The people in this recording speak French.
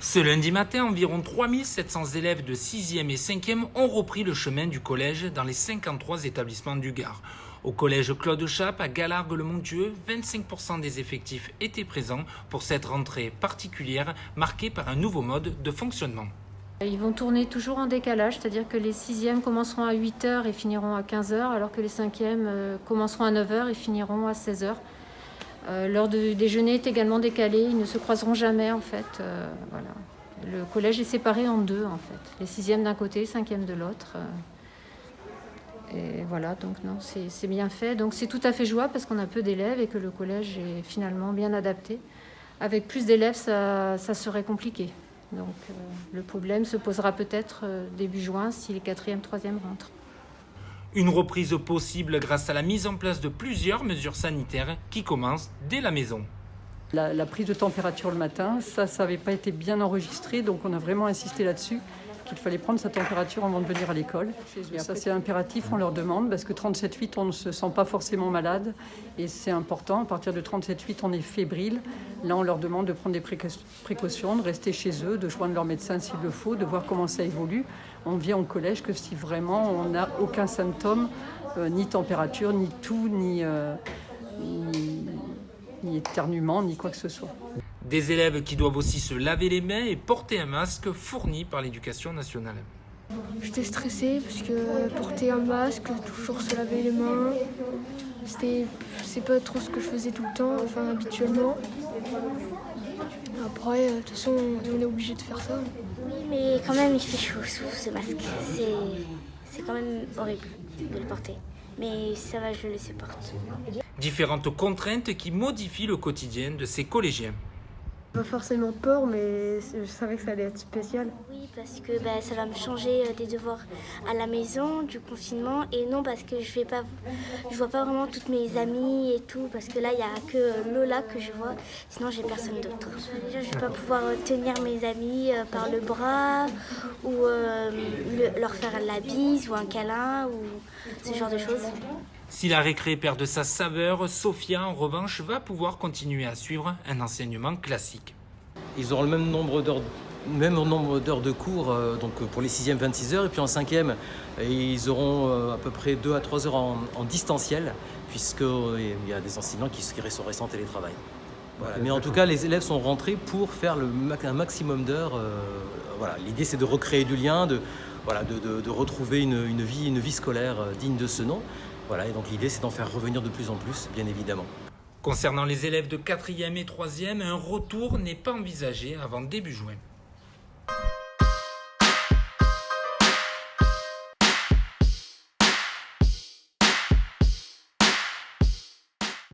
Ce lundi matin, environ 3700 élèves de 6e et 5e ont repris le chemin du collège dans les 53 établissements du Gard. Au collège Claude Chappe, à Galargues-le-Montdieu, 25% des effectifs étaient présents pour cette rentrée particulière marquée par un nouveau mode de fonctionnement. Ils vont tourner toujours en décalage, c'est-à-dire que les 6e commenceront à 8h et finiront à 15h, alors que les 5e commenceront à 9h et finiront à 16h. L'heure de déjeuner est également décalée, ils ne se croiseront jamais en fait. Voilà. Le collège est séparé en deux en fait, les 6e d'un côté, 5e de l'autre. Et voilà, donc non, c'est bien fait. Donc c'est tout à fait jouable parce qu'on a peu d'élèves et que le collège est finalement bien adapté. Avec plus d'élèves, ça serait compliqué. Donc le problème se posera peut-être début juin si les 4e, 3e rentrent. Une reprise possible grâce à la mise en place de plusieurs mesures sanitaires qui commencent dès la maison. La prise de température le matin, ça n'avait pas été bien enregistré, donc on a vraiment insisté là-dessus, qu'il fallait prendre sa température avant de venir à l'école. Et ça c'est impératif, on leur demande, parce que 37,8 on ne se sent pas forcément malade, et c'est important, à partir de 37,8 on est fébrile. Là on leur demande de prendre des précautions, de rester chez eux, de joindre leur médecin s'il le faut, de voir comment ça évolue. On vient au collège que si vraiment on n'a aucun symptôme, ni température, ni toux, ni éternuement, ni quoi que ce soit. Des élèves qui doivent aussi se laver les mains et porter un masque fourni par l'Éducation nationale. J'étais stressée parce que porter un masque, toujours se laver les mains, c'est pas trop ce que je faisais tout le temps, enfin habituellement. Après, de toute façon, on est obligé de faire ça. Oui, mais quand même, il fait chaud sous ce masque. C'est quand même horrible de le porter. Mais ça va, je le supporte. Différentes contraintes qui modifient le quotidien de ces collégiens. Pas forcément peur, mais je savais que ça allait être spécial. Oui, parce que ça va me changer des devoirs à la maison, du confinement. Et non, parce que je vois pas vraiment toutes mes amies et tout. Parce que là, il n'y a que Lola que je vois. Sinon, j'ai personne d'autre. Déjà, je vais pas pouvoir tenir mes amis par le bras ou leur faire la bise ou un câlin ou ce genre de choses. Si la récré perd de sa saveur, Sophia, en revanche, va pouvoir continuer à suivre un enseignement classique. Ils auront le même nombre d'heures de cours, donc pour les 6e, 26 heures, et puis en 5e, ils auront à peu près 2 à 3 heures en distanciel, puisqu'il y a des enseignants qui sont récents en télétravail. Voilà. Mais en tout cas, les élèves sont rentrés pour faire un maximum d'heures. Voilà. L'idée, c'est de recréer du lien, de retrouver une vie scolaire digne de ce nom. Voilà, et donc l'idée, c'est d'en faire revenir de plus en plus, bien évidemment. Concernant les élèves de 4e et 3e, un retour n'est pas envisagé avant début juin.